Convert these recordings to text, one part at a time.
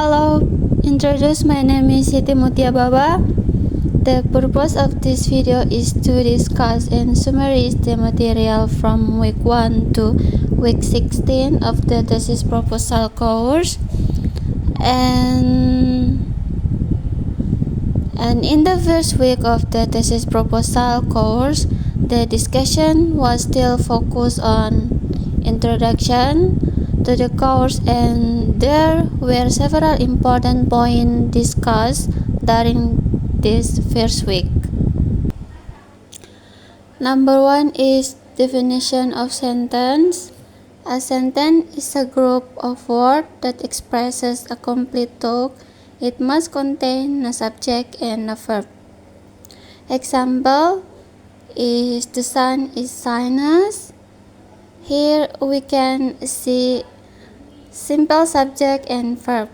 Hello, my name is Siti Mutia Baba. The purpose of this video is to discuss and summarize the material from week 1 to week 16 of the thesis proposal course. And in the first week of the thesis proposal course, the discussion was still focused on introduction to the course, and there were several important points discussed during this first week. Number 1 is definition of sentence. A sentence is a group of words that expresses a complete thought. It must contain a subject and a verb. Example is the sun is shines. Here we can see simple subject and verb.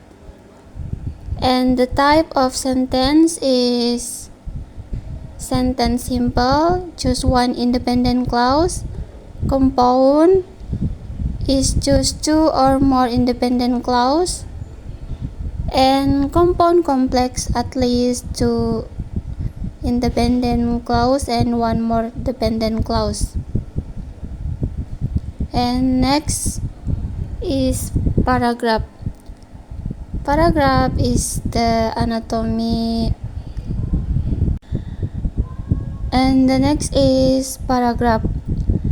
And the type of sentence is sentence simple, choose one independent clause. Compound is choose two or more independent clause. And compound complex, at least two independent clause and one more dependent clause. And next is paragraph. Paragraph is the anatomy. And the next is paragraph.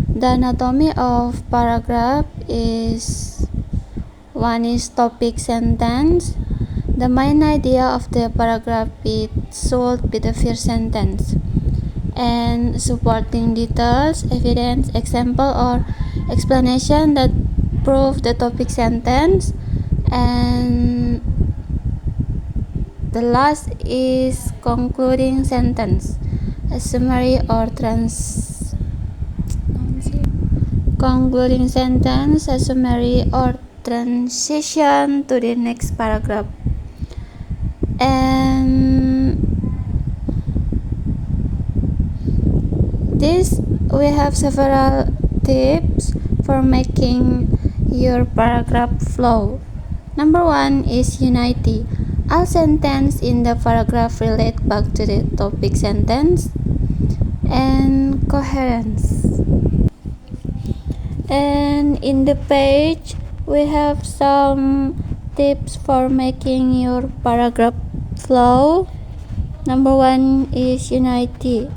The anatomy of paragraph is one is topic sentence. The main idea of the paragraph is should be the first sentence. And supporting details, evidence, example, or explanation that prove the topic sentence. And the last is concluding sentence, a summary or concluding sentence, a summary or transition to the next paragraph. And this we have several tips for making your paragraph flow. Number 1 is unity. All sentences in the paragraph relate back to the topic sentence. And coherence. And in the page we have some tips for making your paragraph flow. Number 1 is unity.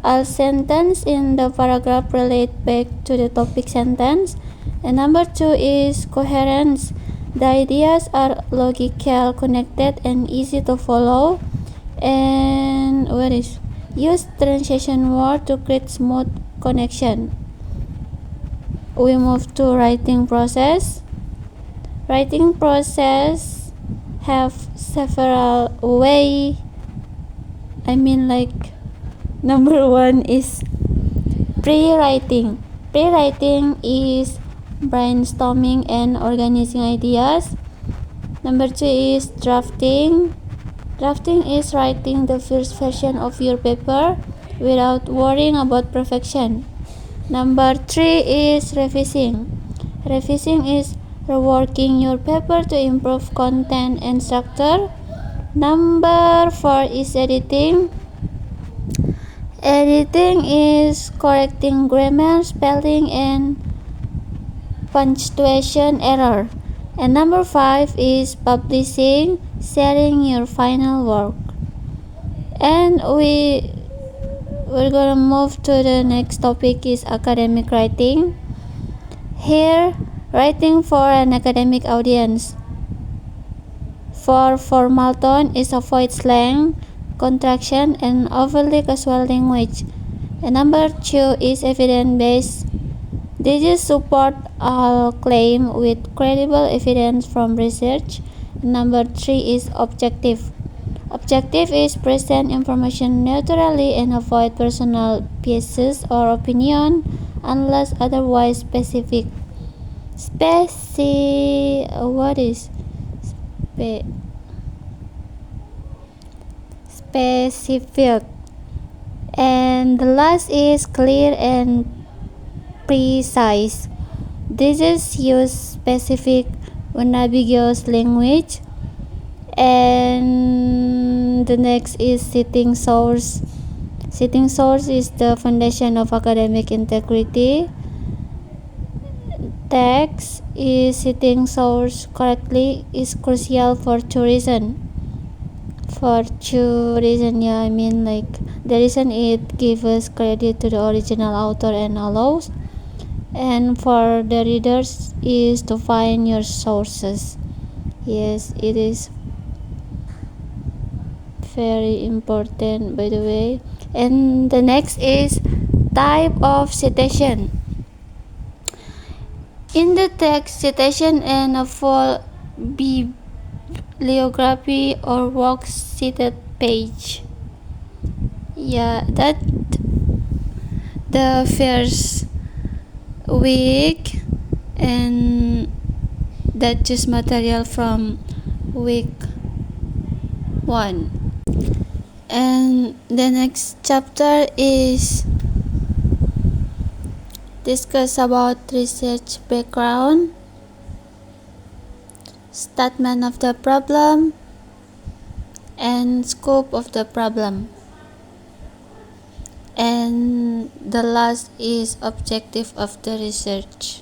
All sentences in the paragraph relate back to the topic sentence. And number 2 is coherence. The ideas are logical, connected, and easy to follow. And use transition word to create smooth connection. We move to writing process. Writing process have several way. Number 1 is pre-writing. Pre-writing is brainstorming and organizing ideas. Number 2 is drafting. Drafting is writing the first version of your paper without worrying about perfection. Number 3 is revising. Revising is reworking your paper to improve content and structure. Number 4 is editing. Editing is correcting grammar, spelling, and punctuation error. And number 5 is publishing, sharing your final work. And we're gonna move to the next topic is academic writing. Here, writing for an academic audience. For formal tone is avoid slang, contraction, and overly casual language. And number 2 is evidence-based. This is support all claim with credible evidence from research. Number 3 is objective. Objective is present information neutrally and avoid personal biases or opinion unless otherwise specific. Specific. And the last is clear and precise. This is use specific unambiguous language. And the next is citing source. Citing source is the foundation of academic integrity. Text is citing source correctly is crucial for two reasons. I mean like the reason it gives credit to the original author and allows, and for the readers is to find your sources. Yes, it is very important, by the way. And the next is type of citation. In the text, citation and a full bibliography or work cited page. Yeah, that the first week, and that just material from week 1. And the next chapter is discuss about research background, statement of the problem, and scope of the problem. And the last is objective of the research.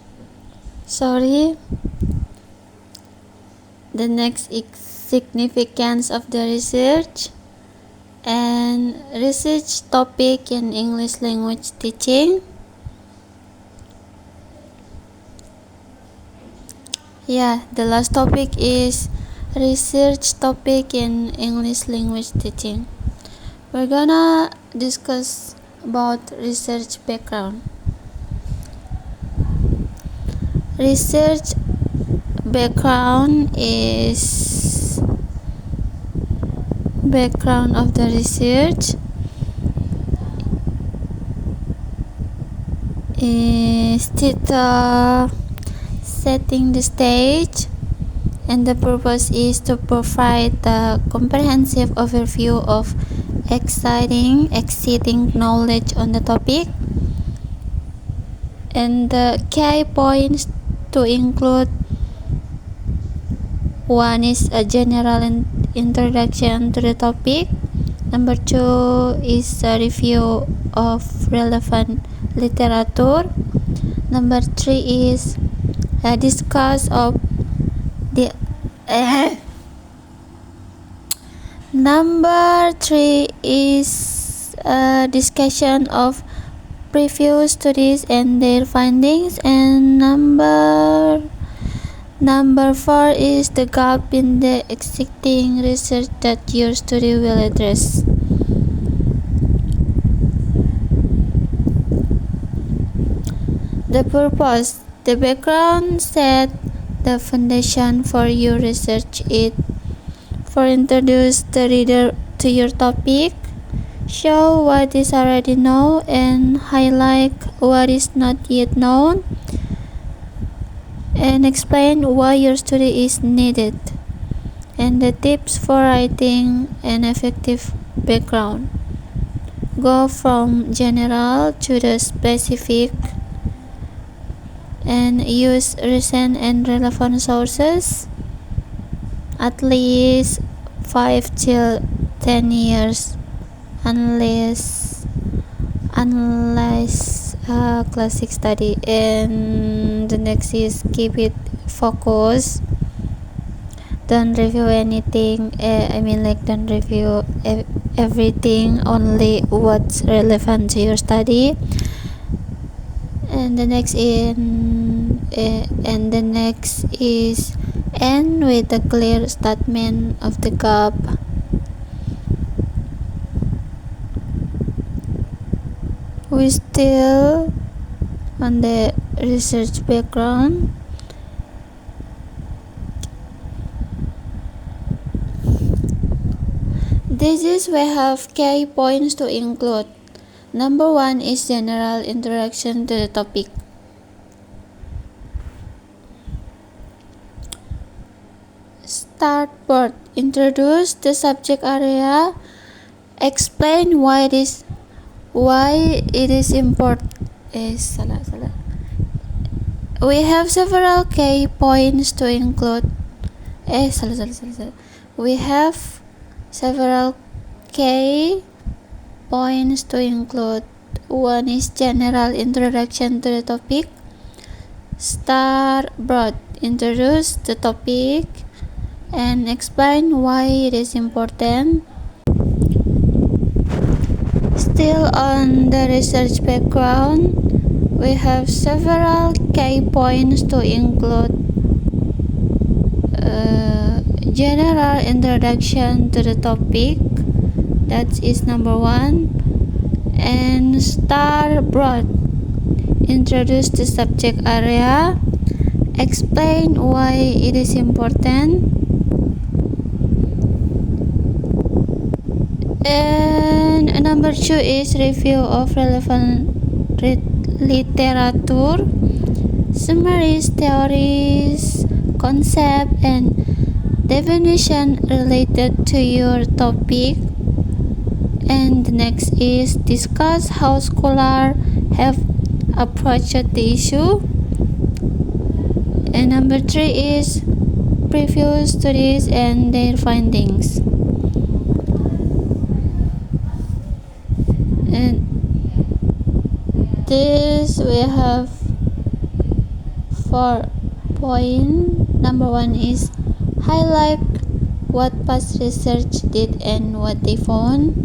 The next is significance of the research and research topic in English language teaching. Yeah, the last topic is research topic in English language teaching. We're gonna discuss about research background. Research background is background of the research is setting the stage, and the purpose is to provide a comprehensive overview of exciting knowledge on the topic. And the key points to include: one is a general introduction to the topic. Number 2 is a review of relevant literature. Number 3 is a discuss of the Number 3 is a discussion of previous studies and their findings. And number 4 is the gap in the existing research that your study will address. The purpose. The background set the foundation for your research. It for introduce the reader to your topic, show what is already known, and highlight what is not yet known, and explain why your study is needed, and the tips for writing an effective background. Go from general to the specific, and use recent and relevant sources, at least 5 till 10 years, unless classic study. And the next is keep it focused. Don't review anything. Don't review everything, only what's relevant to your study. And the next is end with a clear statement of the gap. We still on the research background. This is we have key points to include. Number 1 is general introduction to the topic. Start part. Introduce the subject area. Explain why it is important. We have several key points to include. We have several key points to include. One is general introduction to the topic. Start broad, introduce the topic and explain why it is important. Still on the research background, we have several key points to include. General introduction to the topic, that is number 1, and start broad, introduce the subject area, explain why it is important, and number 2 is review of relevant literature, summaries, theories, concept and definition related to your topic. And the next is discuss how scholars have approached the issue. And number 3 is previous studies and their findings. And this we have 4 points. Number 1 is highlight what past research did and what they found.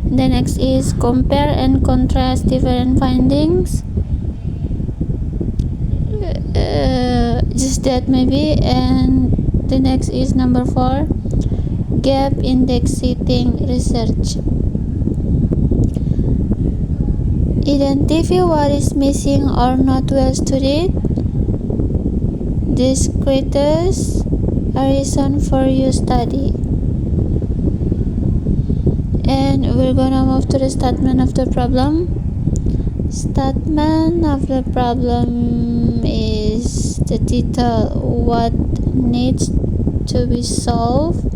The next is compare and contrast different findings. Just that maybe. And the next is number 4, gap indexing research. Identify what is missing or not well studied. This creates a reason for your study. And we're gonna move to the statement of the problem. Statement of the problem is the title, what needs to be solved,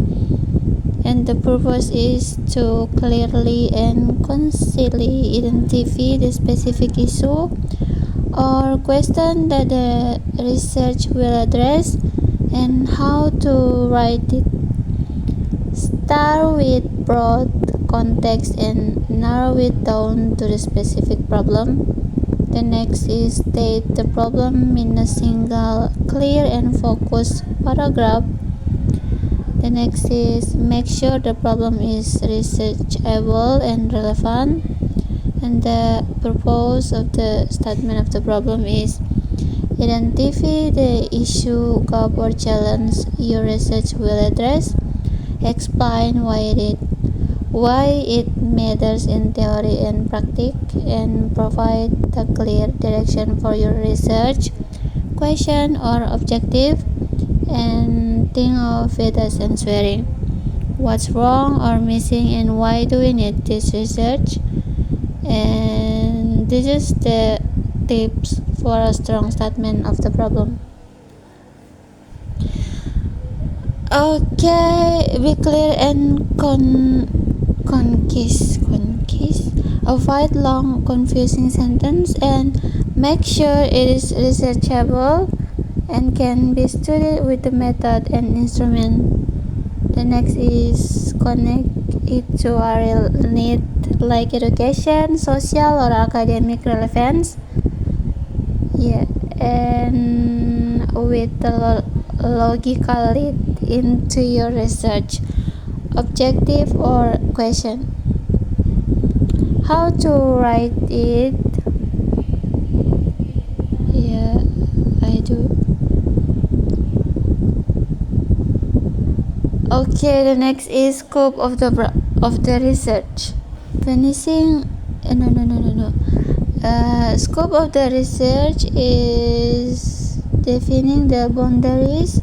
and the purpose is to clearly and concisely identify the specific issue or question that the research will address and how to write it. Start with broad context and narrow it down to the specific problem. The next is state the problem in a single, clear and focused paragraph. The next is make sure the problem is researchable and relevant. And the purpose of the statement of the problem is identify the issue, gap or challenge your research will address. Explain why it matters in theory and practice, and provide the clear direction for your research, question or objective, and think of it as answering what's wrong or missing and why do we need this research. And this is the tips for a strong statement of the problem. Okay, be clear and concise. Avoid long, confusing sentence and make sure it is researchable and can be studied with the method and instrument. The next is connect it to a real need like education, social or academic relevance. And with the logical lead into your research objective or question. How to write it? I do. Okay, the next is scope of the research. Finishing. Scope of the research is defining the boundaries,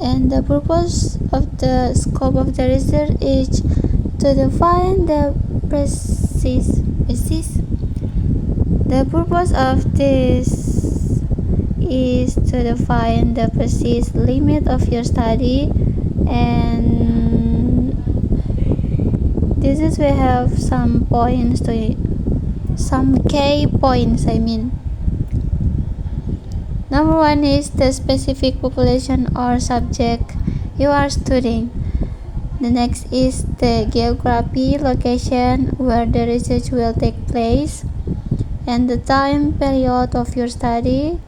and the purpose of the scope of the research is to define the precise. The purpose of this is to define the precise limit of your study, and this is we have some key points. Number one is the specific population or subject you are studying. The next is the geography, location where the research will take place, and the time period of your study.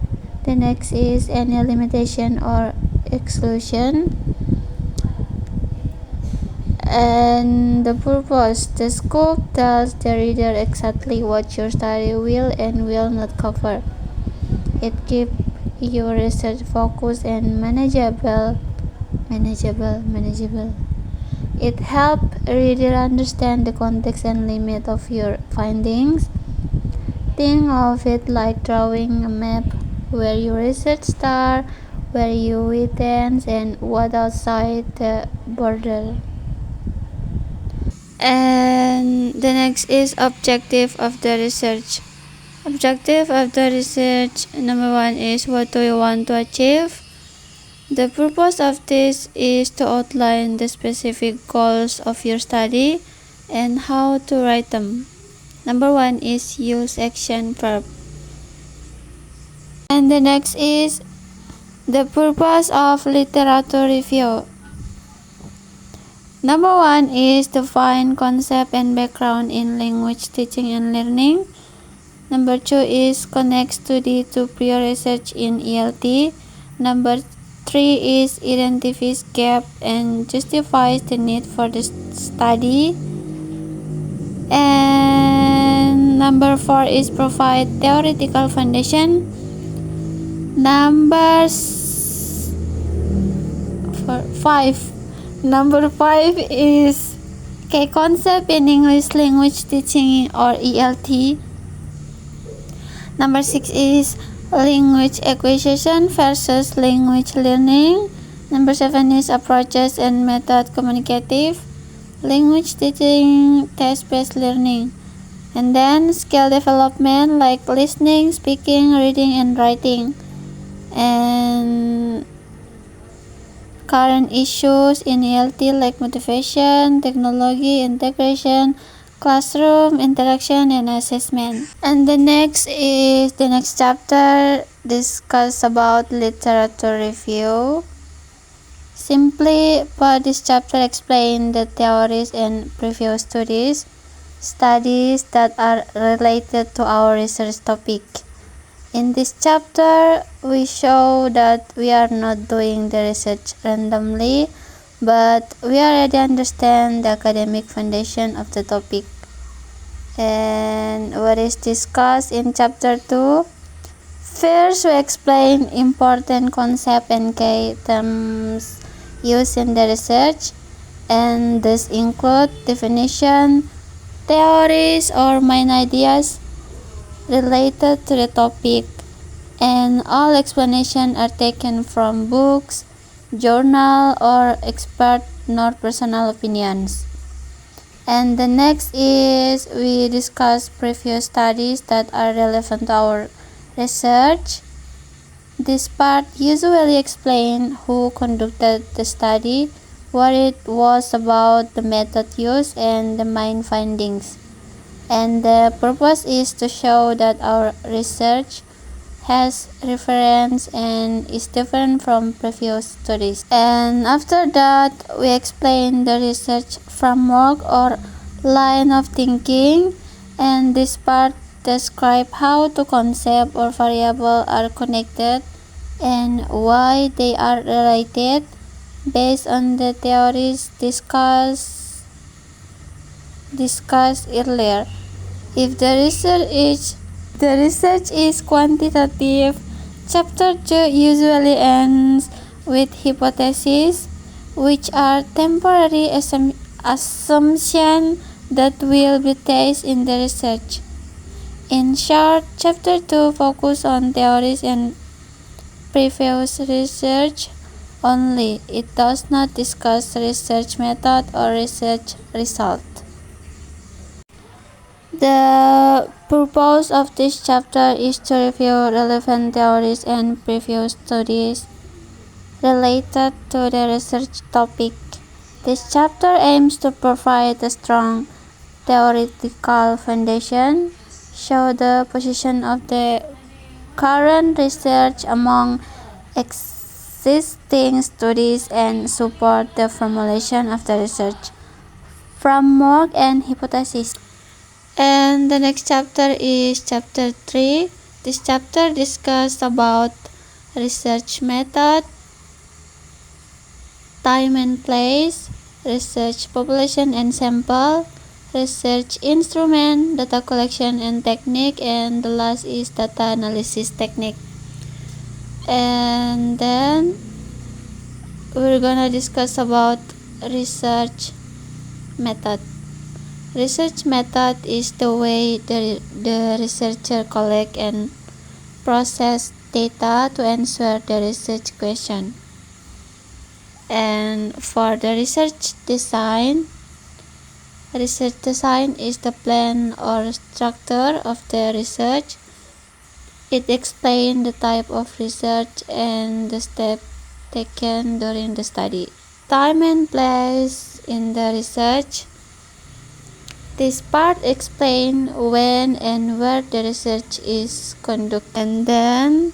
The next is any limitation or exclusion, and the purpose. The scope tells the reader exactly what your study will and will not cover. It keeps your research focused and manageable. It helps reader understand the context and limit of your findings. Think of it like drawing a map where your research starts, where you ends, and what outside the border. And the next is objective of the research. Objective of the research number one is what do you want to achieve? The purpose of this is to outline the specific goals of your study and how to write them. Number one is use action verb. And the next is the purpose of literature review. Number one is to find concept and background in language teaching and learning. Number two is connect study to prior research in ELT. Number three is identifies gap and justifies the need for the study. And number four is provide theoretical foundation. Number five is key concept in English language teaching or ELT. Number 6 is language acquisition versus language learning. Number 7 is approaches and method communicative. Language teaching, test-based learning. And then skill development like listening, speaking, reading, and writing. And current issues in ELT like motivation, technology, integration, classroom interaction, and assessment. And the next chapter discuss about literature review. Simply put, this chapter explain the theories and previous studies that are related to our research topic. In this chapter, we show that we are not doing the research randomly, but we already understand the academic foundation of the topic. And what is discussed in chapter 2? First, we explain important concepts and key terms used in the research, and this include definition, theories or main ideas related to the topic, and all explanations are taken from books, journal, or expert not personal opinions. And the next is we discuss previous studies that are relevant to our research. This part usually explains who conducted the study, what it was about, the method used, and the main findings. And the purpose is to show that our research has reference and is different from previous studies. And after that, we explain the research framework or line of thinking, and this part describe how two concept or variable are connected and why they are related based on the theories discussed earlier. If the research is quantitative, chapter 2 usually ends with hypotheses, which are temporary assumptions that will be tested in the research. In short, chapter 2 focuses on theories and previous research only. It does not discuss research method or research result. The purpose of this chapter is to review relevant theories and previous studies related to the research topic. This chapter aims to provide a strong theoretical foundation, show the position of the current research among existing studies and support the formulation of the research framework and hypothesis. And the next chapter is chapter 3. This chapter discusses about research method, time and place, research population and sample, research instrument, data collection and technique, and the last is data analysis technique. And then we're gonna discuss about research method. Research method is the way the researcher collect and process data to answer the research question. And for the research design is the plan or structure of the research. It explains the type of research and the steps taken during the study. Time and place in the research. This part explains when and where the research is conducted. And then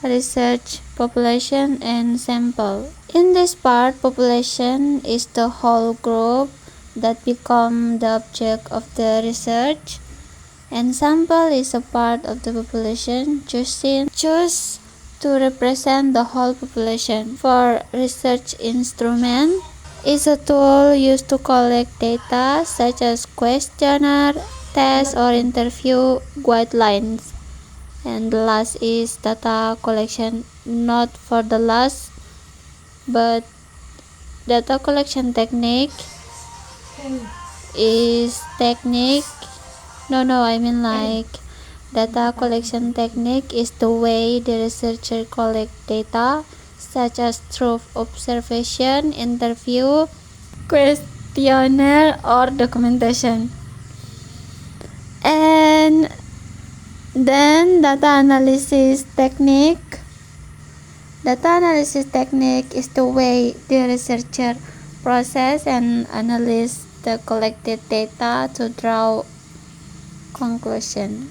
research population and sample. In this part, population is the whole group that become the object of the research, and sample is a part of the population choose to represent the whole population. For research instrument is a tool used to collect data such as questionnaire, test or interview guidelines. And the last is data collection, not for the last, but data collection technique is technique. I mean like data collection technique is the way the researcher collect data such as through observation, interview, questionnaire or documentation. And then data analysis technique. Data analysis technique is the way the researcher process and analyze the collected data to draw conclusion.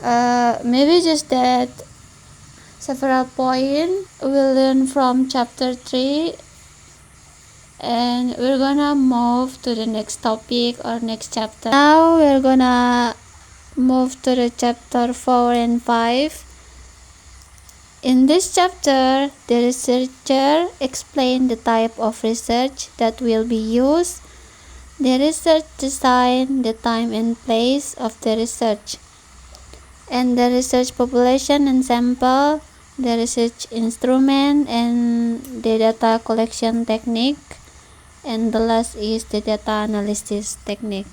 Maybe just that several points we'll learn from chapter 3, and we're gonna move to the next topic or next chapter. Now we're gonna move to the chapter 4 and 5. In this chapter, the researcher explains the type of research that will be used, the research design, the time and place of the research, and the research population and sample, the research instrument and the data collection technique, and the last is the data analysis technique.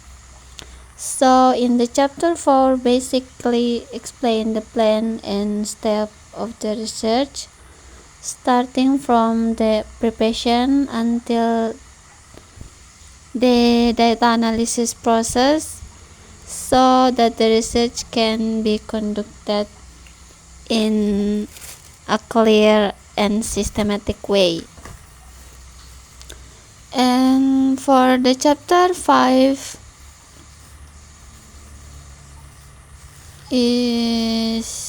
So in the chapter 4 basically explain the plan and step of the research, starting from the preparation until the data analysis process, so that the research can be conducted in a clear and systematic way. And for the chapter 5 is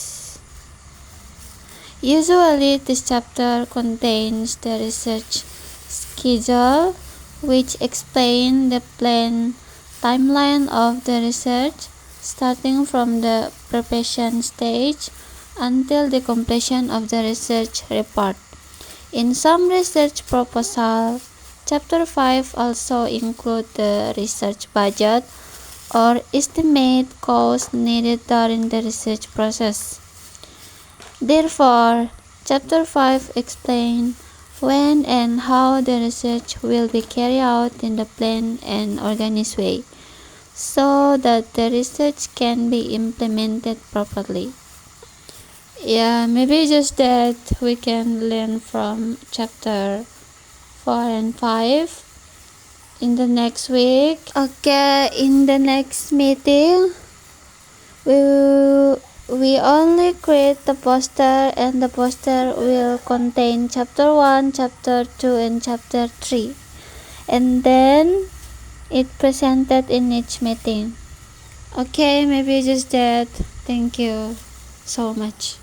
usually this chapter contains the research schedule, which explain the plan timeline of the research starting from the preparation stage until the completion of the research report. In some research proposal, chapter 5 also include the research budget or estimate costs needed during the research process. Therefore, chapter 5 explains when and how the research will be carried out in the planned and organized way, so that the research can be implemented properly. Yeah, maybe just that we can learn from chapter 4 and 5 in the next week. Okay, in the next meeting, we only create the poster, and the poster will contain chapter 1, chapter 2, and chapter 3. And then it presented in each meeting. Okay, maybe just that. Thank you. so much.